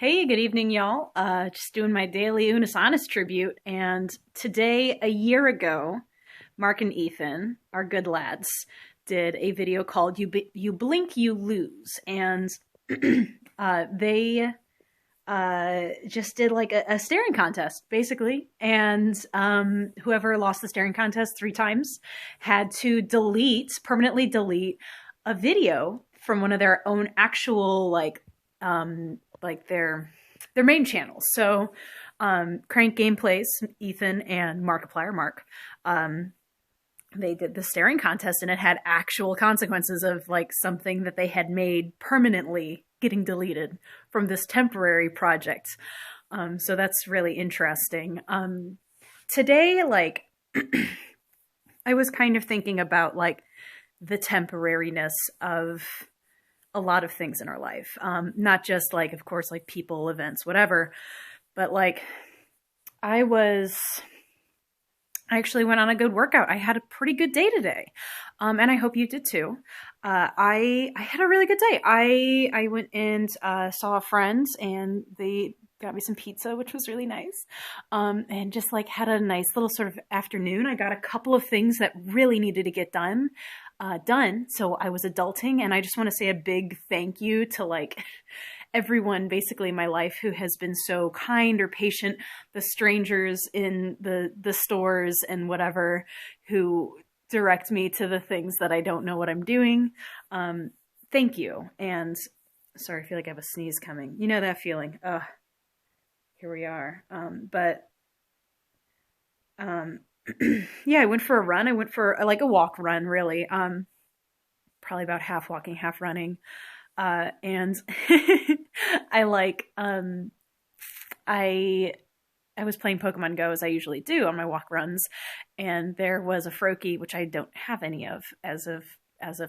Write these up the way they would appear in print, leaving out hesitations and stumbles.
Hey, good evening, y'all. Just doing my daily Unus Annus tribute. And today, a year ago, Mark and Ethan, our good lads, did a video called You Blink, You Lose." And they just did like a staring contest, basically. And whoever lost the staring contest 3 times had to permanently delete a video from one of their own actual their main channels. So Crank Gameplays, Ethan and Markiplier Mark, they did the staring contest, and it had actual consequences of like something that they had made permanently getting deleted from this temporary project. So that's really interesting. Today, I was kind of thinking about like the temporariness of a lot of things in our life. Not just like, of course, like people, events, whatever, but like I actually went on a good workout. I had a pretty good day today. And I hope you did too. I had a really good day. I went and saw a friend, and they got me some pizza, which was really nice. And just like had a nice little sort of afternoon. I got a couple of things that really needed to get done. So I was adulting, and I just want to say a big thank you to like everyone basically in my life who has been so kind or patient, the strangers in the stores and whatever who direct me to the things that I don't know what I'm doing. Thank you. And sorry, I feel like I have a sneeze coming. You know that feeling. Here we are. Yeah, I went for a run. I went for like a walk run, really. Probably about half walking, half running. And I I was playing Pokemon Go as I usually do on my walk runs, and there was a Froakie, which I don't have any of as of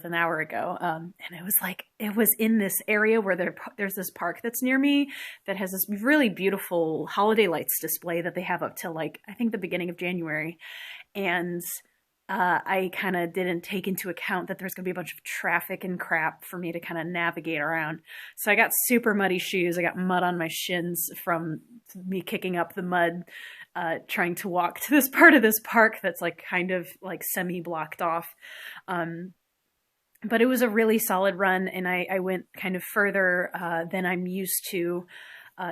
an hour ago. And it was in this area where there's this park that's near me that has this really beautiful holiday lights display that they have up till like, I think the beginning of January. And I kind of didn't take into account that there's going to be a bunch of traffic and crap for me to kind of navigate around. So I got super muddy shoes. I got mud on my shins from me kicking up the mud, trying to walk to this part of this park that's like kind of like semi-blocked off. But it was a really solid run, and I went kind of further than I'm used to.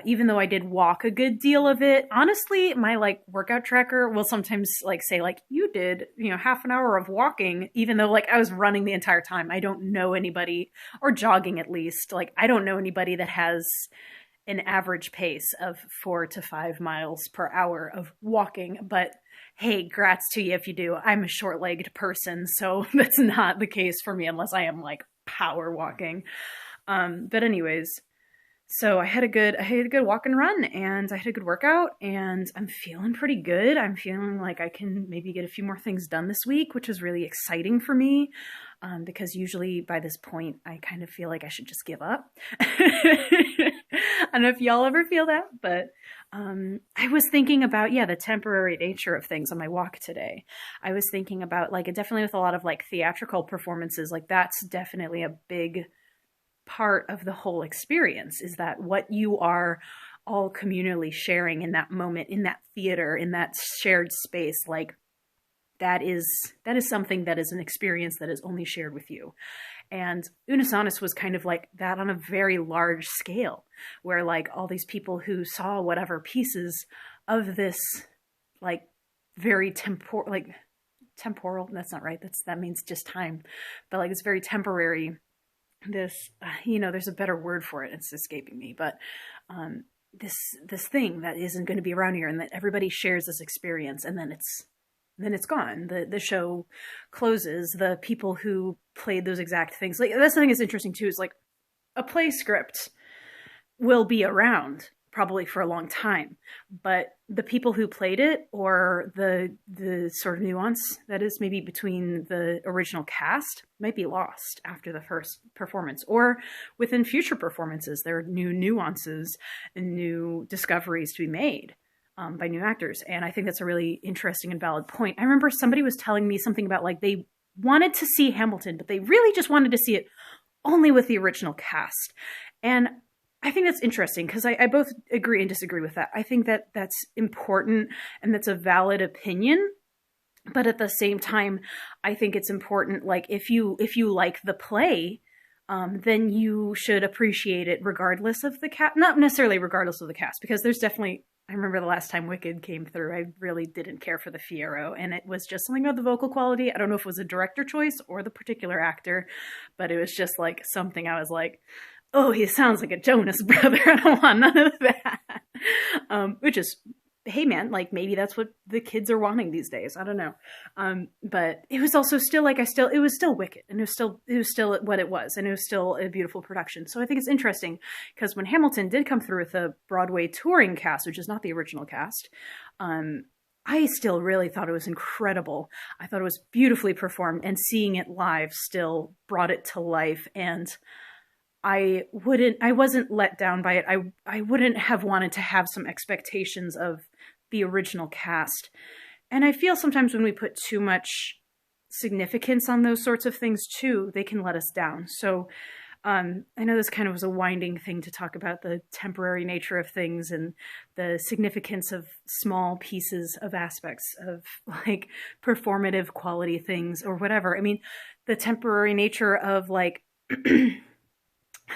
Even though I did walk a good deal of it, honestly, my like workout tracker will sometimes like say like, you did, half an hour of walking, even though like I was running the entire time. I don't know anybody, or jogging at least. Like I don't know anybody that has an average pace of 4 to 5 miles per hour of walking. But hey, grats to you if you do. I'm a short-legged person, so that's not the case for me unless I am like power walking. But anyways, so I had a good walk and run, and I had a good workout, and I'm feeling pretty good. I'm feeling like I can maybe get a few more things done this week, which is really exciting for me, because usually by this point I kind of feel like I should just give up. I don't know if y'all ever feel that, but I was thinking about, the temporary nature of things on my walk today. I was thinking about like, definitely with a lot of like theatrical performances, like that's definitely a big part of the whole experience, is that what you are all communally sharing in that moment, in that theater, in that shared space, like that is something that is an experience that is only shared with you. And Unus Annus was kind of like that on a very large scale, where like all these people who saw whatever pieces of this like very temporal, that's not right, that means just time, but like it's very temporary, this there's a better word for it, it's escaping me, but this thing that isn't going to be around here, and that everybody shares this experience, and then it's gone. The show closes. The people who played those exact things, like that's the thing that's interesting too, is like a play script will be around probably for a long time, but the people who played it, or the sort of nuance that is maybe between the original cast, might be lost after the first performance, or within future performances. There are new nuances and new discoveries to be made by new actors. And I think that's a really interesting and valid point. I remember somebody was telling me something about like they wanted to see Hamilton, but they really just wanted to see it only with the original cast. And I think that's interesting because I both agree and disagree with that. I think that that's important and that's a valid opinion. But at the same time, I think it's important, like if you like the play, then you should appreciate it regardless of the cast. Not necessarily regardless of the cast, because there's definitely. I remember the last time Wicked came through, I really didn't care for the Fiero, and it was just something about the vocal quality. I don't know if it was a director choice or the particular actor, but it was just like something I was like, oh, he sounds like a Jonas brother. I don't want none of that. Which is, hey man, like maybe that's what the kids are wanting these days. I don't know. But it was also still like it was still Wicked, and it was still what it was, and it was still a beautiful production. So I think it's interesting because when Hamilton did come through with a Broadway touring cast, which is not the original cast, I still really thought it was incredible. I thought it was beautifully performed, and seeing it live still brought it to life. And I wasn't let down by it. I wouldn't have wanted to have some expectations of the original cast. And I feel sometimes when we put too much significance on those sorts of things too, they can let us down. So I know this kind of was a winding thing to talk about the temporary nature of things and the significance of small pieces of aspects of like performative quality things or whatever. I mean, the temporary nature of like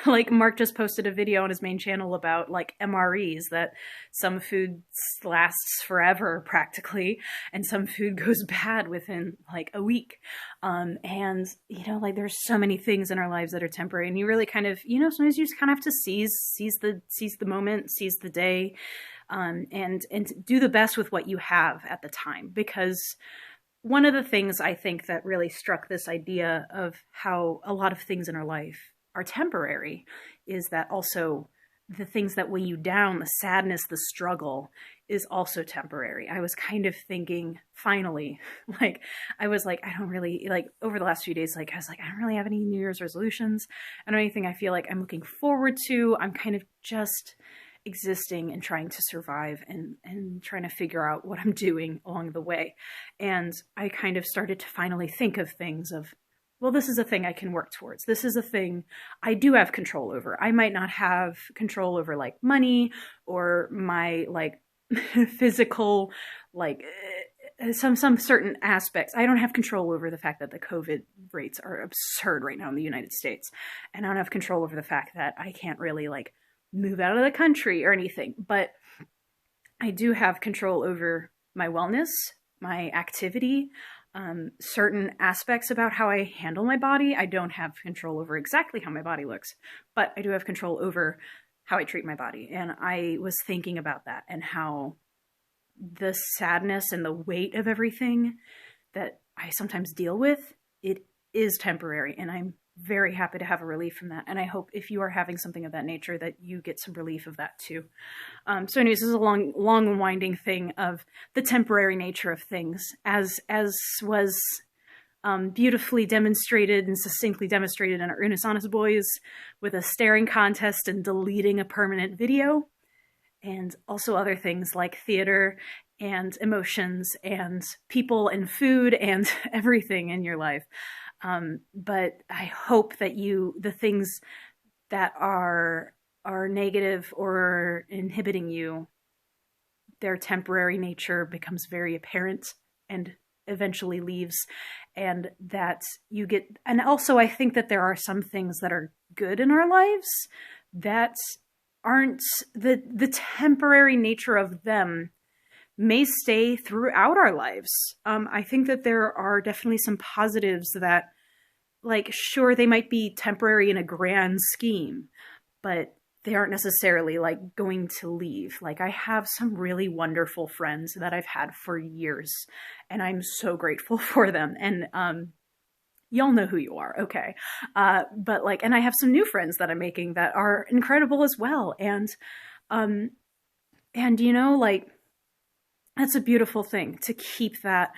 like Mark just posted a video on his main channel about like MREs, that some food lasts forever practically, and some food goes bad within like a week. And you know, like there's so many things in our lives that are temporary, and you really kind of, you know, sometimes you just kind of have to seize the moment, seize the day, and do the best with what you have at the time. Because one of the things I think that really struck this idea of how a lot of things in our life are temporary is that also the things that weigh you down, the sadness, the struggle, is also temporary. I was kind of thinking, finally, like, I was like, I don't really, like, over the last few days, like, I was like, I don't really have any New Year's resolutions. I don't have anything I feel like I'm looking forward to. I'm kind of just existing and trying to survive and trying to figure out what I'm doing along the way. And I kind of started to finally think of things of, well, this is a thing I can work towards. This is a thing I do have control over. I might not have control over like money or my like physical, like some certain aspects. I don't have control over the fact that the COVID rates are absurd right now in the United States. And I don't have control over the fact that I can't really like move out of the country or anything. But I do have control over my wellness, my activity, certain aspects about how I handle my body. I don't have control over exactly how my body looks, but I do have control over how I treat my body. And I was thinking about that and how the sadness and the weight of everything that I sometimes deal with, it is temporary. And I'm very happy to have a relief from that. And I hope if you are having something of that nature that you get some relief of that too. So anyways, this is a long and winding thing of the temporary nature of things, as was beautifully demonstrated and succinctly demonstrated in our Earnest Honest Boys with a staring contest and deleting a permanent video, and also other things like theater and emotions and people and food and everything in your life. But I hope that the things that are negative or inhibiting you, their temporary nature becomes very apparent and eventually leaves, and that you get, and also I think that there are some things that are good in our lives that aren't, the temporary nature of them may stay throughout our lives. I think that there are definitely some positives that, like, sure, they might be temporary in a grand scheme, but they aren't necessarily like going to leave. Like, I have some really wonderful friends that I've had for years, and I'm so grateful for them. And y'all know who you are, okay? But like, and I have some new friends that I'm making that are incredible as well. And you know, like, that's a beautiful thing to keep that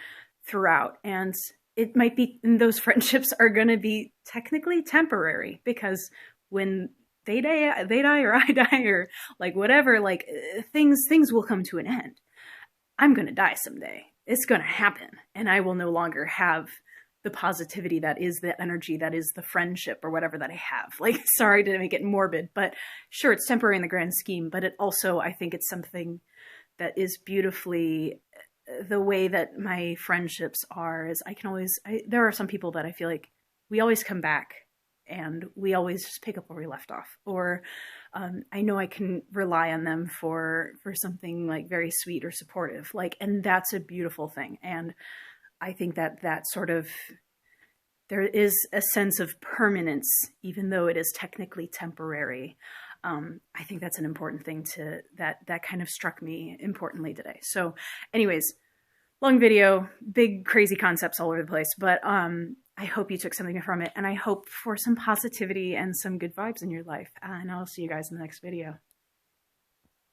throughout. And it might be, and those friendships are going to be technically temporary, because when they die or I die or like whatever, like things will come to an end. I'm going to die someday. It's going to happen. And I will no longer have the positivity that is the energy, that is the friendship or whatever that I have. Like, sorry to make it morbid, but sure, it's temporary in the grand scheme, but it also, I think it's something that is beautifully the way that my friendships are. Is there are some people that I feel like we always come back and we always just pick up where we left off, or I know I can rely on them for something like very sweet or supportive, like, and that's a beautiful thing. And I think that sort of, there is a sense of permanence, even though it is technically temporary. I think that's an important thing that kind of struck me importantly today. So anyways, long video, big crazy concepts all over the place, but I hope you took something from it, and I hope for some positivity and some good vibes in your life. And I'll see you guys in the next video.